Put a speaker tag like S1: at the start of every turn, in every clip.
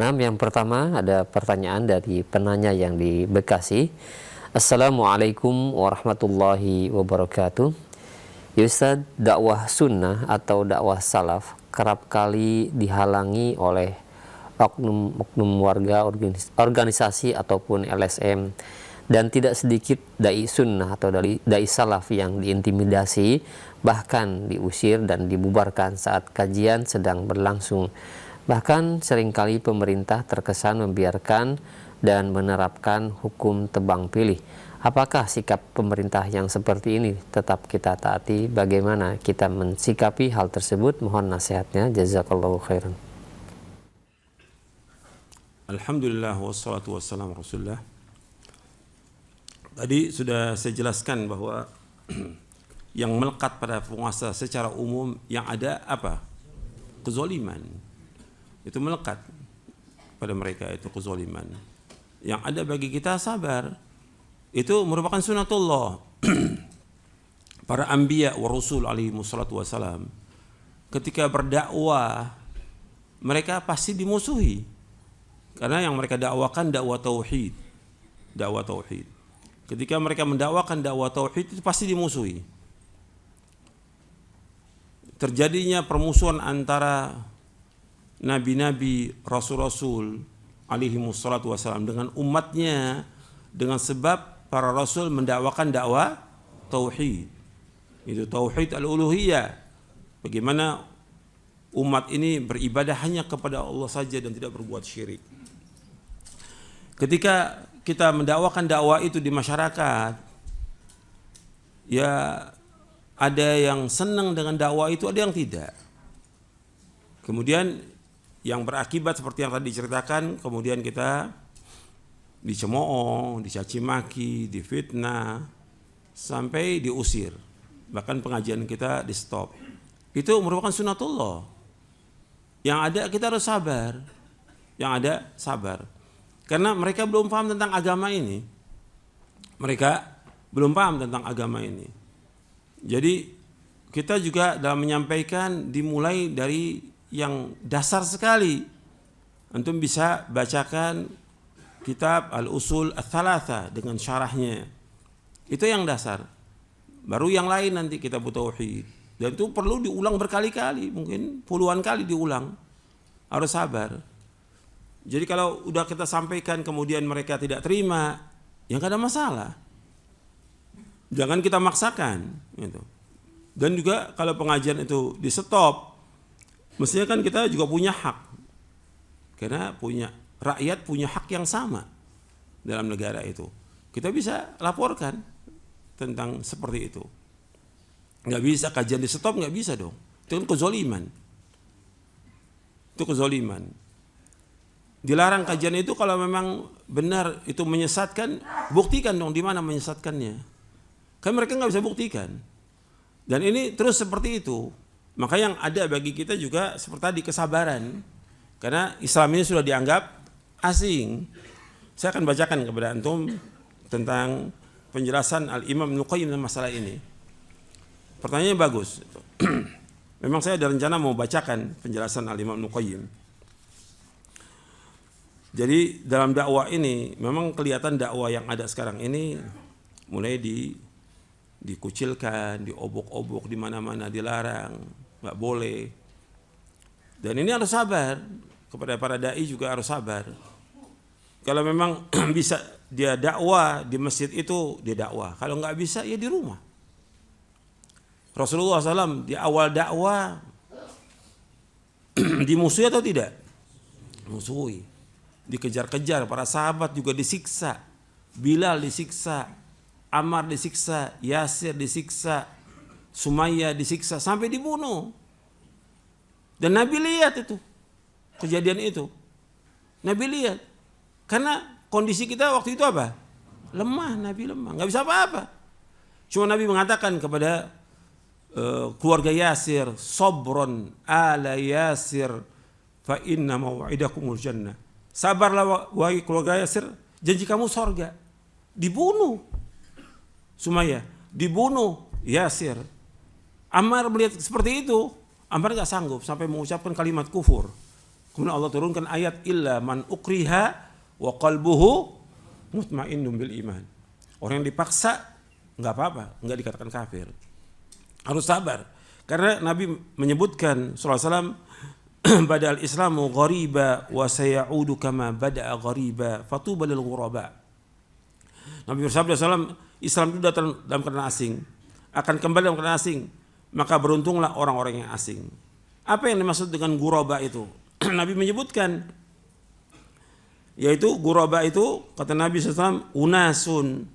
S1: Nah, yang pertama ada pertanyaan dari penanya yang di Bekasi. Assalamualaikum warahmatullahi wabarakatuh. Ya Ustaz, dakwah sunnah atau dakwah salaf kerap kali dihalangi oleh oknum warga, organisasi ataupun LSM, dan tidak sedikit dai sunnah atau dai salaf yang diintimidasi, bahkan diusir dan dibubarkan saat kajian sedang berlangsung. Bahkan seringkali pemerintah terkesan membiarkan dan menerapkan hukum tebang pilih. Apakah sikap pemerintah yang seperti ini tetap kita taati? Bagaimana kita mensikapi hal tersebut? Mohon nasihatnya. Jazakallahu khairan.
S2: Alhamdulillah wassalatu wassalamu rasulullah. Tadi sudah saya jelaskan bahwa yang melekat pada penguasa secara umum yang ada apa? Kezoliman. Itu melekat pada mereka, itu kezoliman. Yang ada bagi kita sabar. Itu merupakan sunatullah. Para anbiya wa rasul alaihi wassalatu wassalam ketika berdakwah mereka pasti dimusuhi. Karena yang mereka dakwakan dakwah tauhid. Dakwah tauhid. Ketika mereka mendakwakan dakwah tauhid itu pasti dimusuhi. Terjadinya permusuhan antara nabi-nabi, rasul-rasul alaihi wassalatu wassalam dengan umatnya dengan sebab para rasul mendakwakan dakwah tauhid. Itu tauhid al-uluhiyah. Bagaimana umat ini beribadah hanya kepada Allah saja dan tidak berbuat syirik. Ketika kita mendakwakan dakwah itu di masyarakat, ya ada yang senang dengan dakwah itu, ada yang tidak. Kemudian yang berakibat seperti yang tadi diceritakan, kemudian kita dicemooh, dicaci maki, difitnah, sampai diusir. Bahkan pengajian kita di stop. Itu merupakan sunatullah. Yang ada kita harus sabar. Yang ada sabar. Karena mereka belum paham tentang agama ini. Mereka belum paham tentang agama ini. Jadi kita juga dalam menyampaikan dimulai dari yang dasar sekali. Antum bisa bacakan kitab Al-Usul Ats-Tsalatsa dengan syarahnya. Itu yang dasar. Baru yang lain nanti kita butuh tauhid. Dan itu perlu diulang berkali-kali, mungkin puluhan kali diulang. Harus sabar. Jadi kalau udah kita sampaikan kemudian mereka tidak terima, ya nggak ada masalah. Jangan kita maksakan. Gitu. Dan juga kalau pengajian itu di stop, mestinya kan kita juga punya hak. Karena rakyat punya hak yang sama dalam negara itu. Kita bisa laporkan tentang seperti itu. Nggak bisa kajian di stop, nggak bisa dong. Itu kan kezoliman. Itu kezoliman. Dilarang kajian itu kalau memang benar itu menyesatkan, buktikan dong di mana menyesatkannya. Kan mereka nggak bisa buktikan. Dan ini terus seperti itu. Maka yang ada bagi kita juga seperti tadi kesabaran. Karena Islam ini sudah dianggap asing. Saya akan bacakan kepada antum tentang penjelasan Al-Imam Ibnu Qayyim tentang masalah ini. Pertanyaannya bagus. Memang saya ada rencana mau bacakan penjelasan Al-Imam Ibnu Qayyim. Jadi dalam dakwah ini memang kelihatan dakwah yang ada sekarang ini mulai dikucilkan, diobok-obok di mana-mana, dilarang, nggak boleh. Dan ini harus sabar, kepada para dai juga harus sabar. Kalau memang bisa dia dakwah di masjid itu dia dakwah, kalau nggak bisa ya di rumah. Rasulullah SAW di awal dakwah dimusuhi atau tidak? Musuhi. Dikejar-kejar, para sahabat juga disiksa. Bilal disiksa, Ammar disiksa, Yasir disiksa, Sumayyah disiksa, sampai dibunuh. Dan Nabi lihat itu, kejadian itu. Nabi lihat. Karena kondisi kita waktu itu apa? Lemah, Nabi lemah, nggak bisa apa-apa. Cuma Nabi mengatakan kepada keluarga Yasir, sabron ala Yasir fa inna mau'idakumul jannah. Sabarlah wahai keluarga Yasir, janji kamu surga. Dibunuh Sumayyah, dibunuh Yasir. Ammar melihat seperti itu, Ammar enggak sanggup sampai mengucapkan kalimat kufur. Kemudian Allah turunkan ayat illa man ukriha wa qalbuhu mutmainnun bil iman. Orang yang dipaksa nggak apa-apa, nggak dikatakan kafir. Harus sabar. Karena Nabi menyebutkan sallallahu alaihi wasallam bada'al islamu ghariba wa sayaudu kama bada'a ghariba fatuba lil ghuraba. Nabi bersabda sallallahu Islam itu datang dalam keadaan asing, akan kembali dalam keadaan asing, maka beruntunglah orang-orang yang asing. Apa yang dimaksud dengan ghuraba itu? Nabi menyebutkan, yaitu ghuraba itu kata Nabi SAW, unasun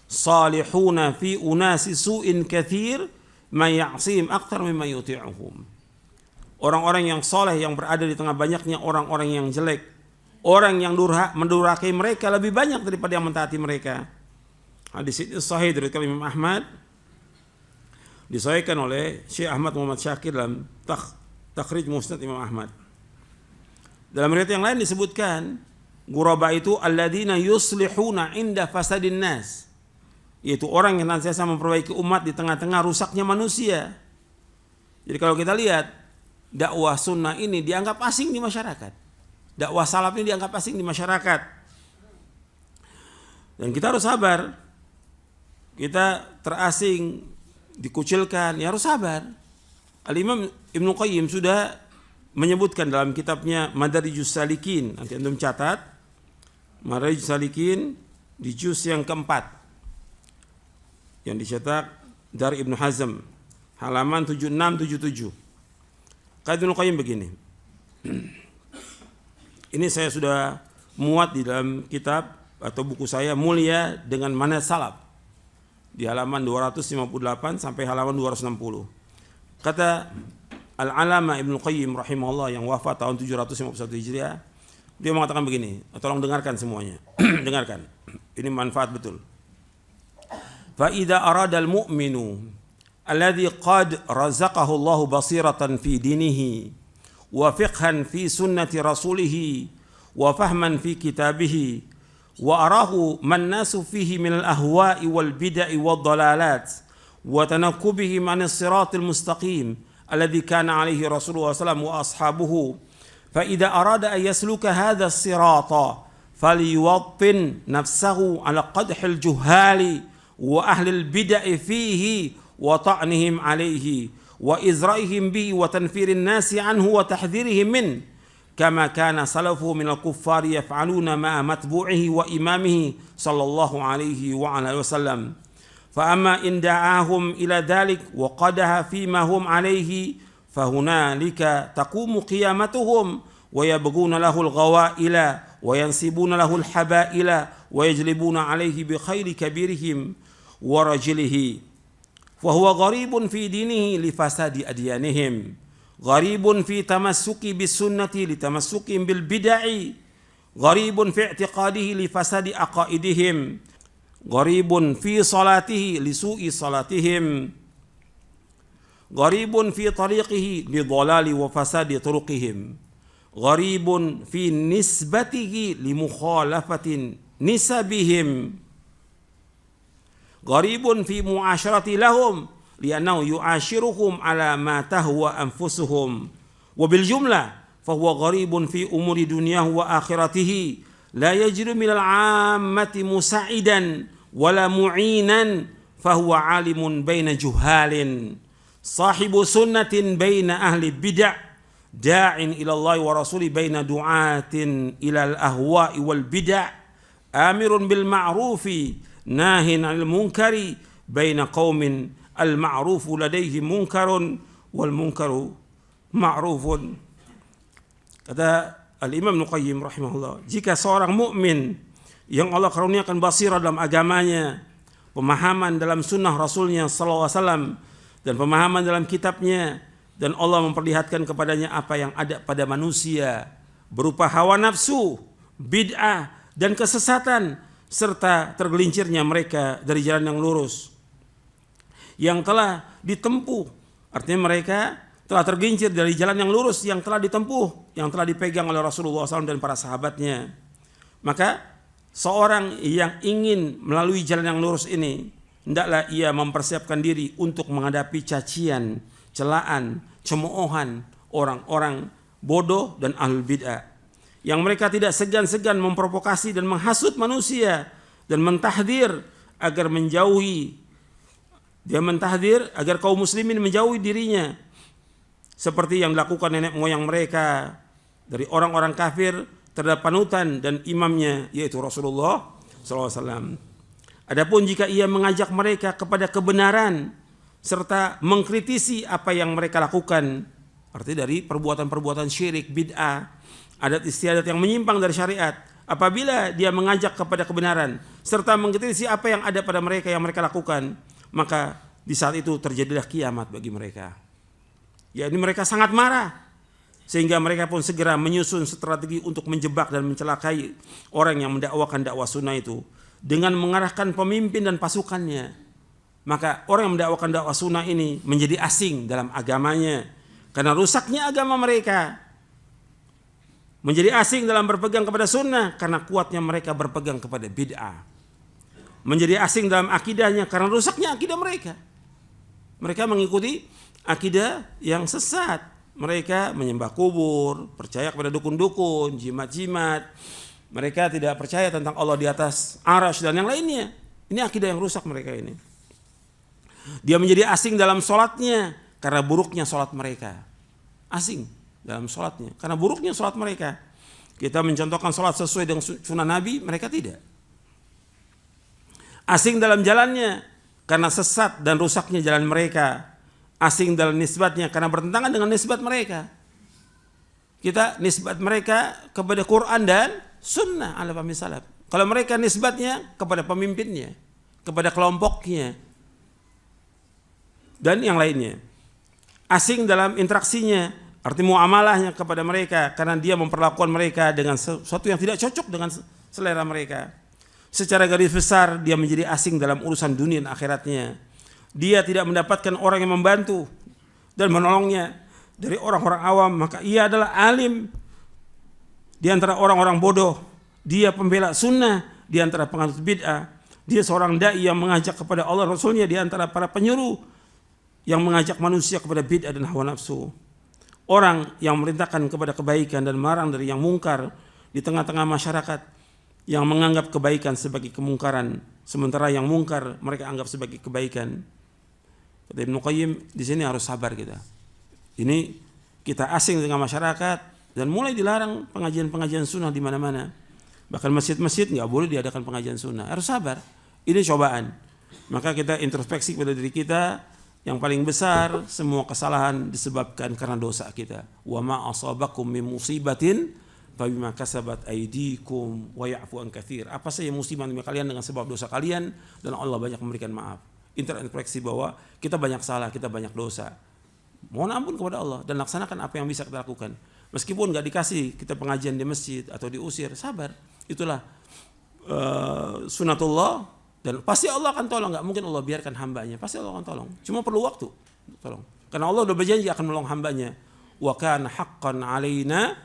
S2: salihuna fi unasi su'in kathir may ya'sim akthar mimma yuti'uhum. Orang-orang yang soleh yang berada di tengah banyaknya orang-orang yang jelek, orang yang mendurhakai mereka lebih banyak daripada yang mentaati mereka. Hadis ini sahih dari Imam Ahmad, disahihkan oleh Syekh Ahmad Muhammad Syakir dalam Takhrij Musnad Imam Ahmad. Dalam riwayat yang lain disebutkan ghuraba itu alladzina yuslihuna inda fasadin nas, yaitu orang yang senantiasa memperbaiki umat di tengah-tengah rusaknya manusia. Jadi kalau kita lihat dakwah sunnah ini dianggap asing di masyarakat, dakwah salaf ini dianggap asing di masyarakat, dan kita harus sabar. Kita terasing, dikucilkan, ya harus sabar. Al-Imam Ibnu Qayyim sudah menyebutkan dalam kitabnya Madarijus Salikin, nanti antum catat, Madarijus Salikin di juz yang keempat yang dicetak dari Ibnu Hazm halaman 7677. Kata Ibnu Qayyim begini. Ini saya sudah muat di dalam kitab atau buku saya Mulia dengan Manhaj Salaf di halaman 258 sampai halaman 260. Kata Al-Alama Ibnu Qayyim rahimahullah yang wafat tahun 751 Hijriah, dia mengatakan begini, tolong dengarkan semuanya. Dengarkan. Ini manfaat betul. Fa idza arada al-mu'minu alladhi qad razaqahu Allah basiratan fi dinihi wa fiqhan fi sunnati rasulih wa fahman fi kitabih wa arahu man nasu fihi min al-ahwa'i wal bid'i wad dalalat wa tanakkubihim an as-siratil mustaqim alladhi kana alaihi Rasulullah sallallahu wa ashabuhu fa idza arada an yasluka hadha as-sirata falyuwattin nafsahu ala qadhil juhali wa ahli al-bid'i fihi wa ta'nihim alaihi wa izra'ihim bihi wa tanfirin nasi anhu wa tahdhirihim min kama kana salafu min al-kuffar yaf'aluna ma matbu'ihi wa imamihi sallallahu alaihi wa ala wasallam fa amma in da'ahum ila dhalik wa qadaha fima hum alaihi fa hunalika taqumu qiyamatuhum wa yabghuna lahu al-ghawaila wa yansibuna lahu al-habaila wa yajlibuna alaihi bi khairi kabirihim wa rajilihi fa huwa gharibun fi dinihi li fasadi adyanihim gharibun fi tamassuki bis sunnati li tamassukim bil bid'i gharibun fi i'tiqadihi li fasadi aqaidihim gharibun fi salatihi li su'i salatihim gharibun fi tariqihi li dhalali wa fasadi turuqihim gharibun fi nisbatihi li mukhalafatin nisabihim gharibun fi mu'asyarati lahum li'annahu yu'ashiruhum ala ma tahwa anfusuhum wa bil jumlah fa huwa gharibun fi umuri dunyahu wa akhiratihi la yajri minal 'ammati musa'idan wala mu'inan fa huwa 'alimun baina juhalin sahibu sunnatin baina ahli bid'ah da'in ila Allah wa rasuli baina du'atin ila al-ahwa'i wal bid'ah amirun bil ma'rufi nahin 'anil munkari baina qaumin al-ma'rufu ladaihi munkarun wal munkaru ma'rufun. Kata Al-Imam Ibnu Qayyim rahimahullah, jika seorang mukmin yang Allah karuniakan basirah dalam agamanya, pemahaman dalam sunnah Rasulnya sallallahu alaihi wasallam dan pemahaman dalam kitabnya, dan Allah memperlihatkan kepadanya apa yang ada pada manusia berupa hawa nafsu, bid'ah dan kesesatan serta tergelincirnya mereka dari jalan yang lurus yang telah ditempuh, artinya mereka telah tergelincir dari jalan yang lurus yang telah ditempuh, yang telah dipegang oleh Rasulullah SAW dan para sahabatnya. Maka seorang yang ingin melalui jalan yang lurus ini, hendaklah ia mempersiapkan diri untuk menghadapi cacian, celaan, cemoohan orang-orang bodoh dan ahlul bid'ah. Yang mereka tidak segan-segan memprovokasi dan menghasut manusia dan mentahdir agar menjauhi. Dia mentahdir agar kaum muslimin menjauhi dirinya. Seperti yang dilakukan nenek moyang mereka dari orang-orang kafir terhadap panutan dan imamnya yaitu Rasulullah SAW. Adapun jika ia mengajak mereka kepada kebenaran serta mengkritisi apa yang mereka lakukan, artinya dari perbuatan-perbuatan syirik, bid'ah, adat istiadat yang menyimpang dari syariat, apabila dia mengajak kepada kebenaran serta mengkritisi apa yang ada pada mereka yang mereka lakukan, maka di saat itu terjadilah kiamat bagi mereka. Ya, ini mereka sangat marah sehingga mereka pun segera menyusun strategi untuk menjebak dan mencelakai orang yang mendakwakan dakwah sunnah itu dengan mengarahkan pemimpin dan pasukannya. Maka orang yang mendakwakan dakwah sunnah ini menjadi asing dalam agamanya karena rusaknya agama mereka. Menjadi asing dalam berpegang kepada sunnah karena kuatnya mereka berpegang kepada bid'ah. Menjadi asing dalam akidahnya karena rusaknya akidah mereka. Mereka mengikuti akidah yang sesat. Mereka menyembah kubur, percaya kepada dukun-dukun, jimat-jimat. Mereka tidak percaya tentang Allah di atas arasy dan yang lainnya. Ini akidah yang rusak mereka ini. Dia menjadi asing dalam sholatnya karena buruknya sholat mereka. Asing dalam sholatnya karena buruknya sholat mereka. Kita mencontohkan sholat sesuai dengan sunnah Nabi, mereka tidak. Asing dalam jalannya karena sesat dan rusaknya jalan mereka. Asing dalam nisbatnya karena bertentangan dengan nisbat mereka. Kita nisbat mereka kepada Quran dan sunnah ala fahmi salaf. Kalau mereka nisbatnya kepada pemimpinnya, kepada kelompoknya, dan yang lainnya. Asing dalam interaksinya, arti muamalahnya kepada mereka karena dia memperlakukan mereka dengan sesuatu yang tidak cocok dengan selera mereka. Secara garis besar dia menjadi asing dalam urusan dunia dan akhiratnya. Dia tidak mendapatkan orang yang membantu dan menolongnya dari orang-orang awam, maka ia adalah alim di antara orang-orang bodoh. Dia pembela sunnah di antara penganut bid'ah. Dia seorang dai yang mengajak kepada Allah Rasulnya di antara para penyuruh yang mengajak manusia kepada bid'ah dan hawa nafsu. Orang yang memerintahkan kepada kebaikan dan melarang dari yang mungkar di tengah-tengah masyarakat yang menganggap kebaikan sebagai kemungkaran, sementara yang mungkar mereka anggap sebagai kebaikan. Kata Ibnu Qayyim, di sini harus sabar kita. Ini kita asing dengan masyarakat dan mulai dilarang pengajian-pengajian sunnah di mana-mana. Bahkan masjid-masjid nggak boleh diadakan pengajian sunnah. Harus sabar. Ini cobaan. Maka kita introspeksi pada diri kita. Yang paling besar semua kesalahan disebabkan karena dosa kita. Wa ma asabakum min musibatin fa bima kasabat aydikum wa ya'fu an katsir. Apa saja musibah yang kalian dengan sebab dosa kalian dan Allah banyak memberikan maaf. Introspeksi bahwa kita banyak salah, kita banyak dosa. Mohon ampun kepada Allah dan laksanakan apa yang bisa kita lakukan. Meskipun enggak dikasih kita pengajian di masjid atau diusir, sabar. Itulah sunatullah. Dan pasti Allah akan tolong, nggak mungkin Allah biarkan hambanya. Pasti Allah akan tolong. Cuma perlu waktu. Tolong. Karena Allah sudah berjanji akan menolong hambanya. Wa kana haqqan alaina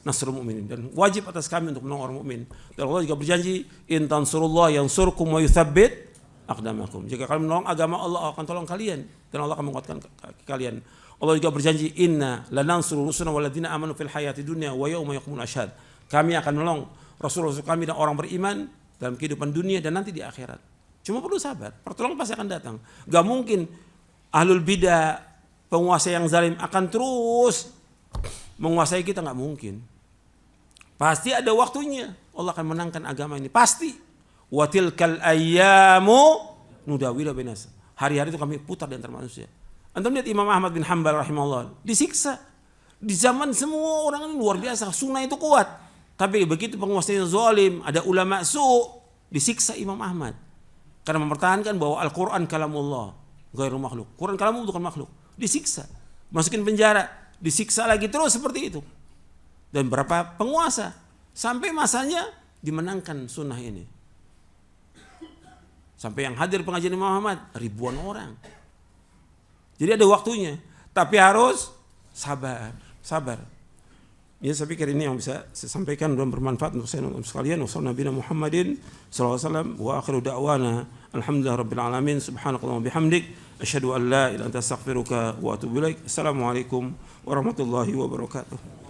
S2: nasrul mu'minin. Dan wajib atas kami untuk menolong orang mukmin. Dan Allah juga berjanji, in tansurullah yansurkum wa yuthabbit aqdamakum. Jika kalian menolong agama Allah akan tolong kalian dan Allah akan menguatkan kalian. Allah juga berjanji, inna lanansuru rusulana walladzina amanu fil hayati dunya wa yauma yaqumul ashhad. Kami akan menolong rasul-rasul kami dan orang beriman dalam kehidupan dunia dan nanti di akhirat. Cuma perlu sabar, pertolongan pasti akan datang. Gak mungkin ahlul bidah, penguasa yang zalim akan terus menguasai kita, gak mungkin. Pasti ada waktunya Allah akan menangkan agama ini, pasti. Wa tilkal ayyamu nudawilu bainas. Hari-hari itu kami putar di antara manusia. Antum lihat Imam Ahmad bin Hanbal rahimahullah disiksa. Di zaman semua orang ini luar biasa, sunnah itu kuat. Tapi begitu penguasanya zalim, ada ulama disiksa Imam Ahmad. Karena mempertahankan bahwa Al-Quran kalamullah, ghairu makhluk. Quran kalamullah bukan makhluk. Disiksa, masukin penjara, disiksa lagi terus seperti itu. Dan berapa penguasa sampai masanya dimenangkan sunnah ini. Sampai yang hadir pengajian Imam Ahmad ribuan orang. Jadi ada waktunya, tapi harus sabar, sabar. Ya, saya pikir ini yang bisa saya sampaikan dan bermanfaat untuk saya dan sekalian. Wassalamualaikum Muhammadin sallallahu alaihi wasallam wa akhiru da'wana alhamdulillah rabbil alamin subhanakallahumma bihamdik asyhadu an la ilaha illa anta astaghfiruka wa atubu ilaik. Assalamualaikum warahmatullahi wabarakatuh.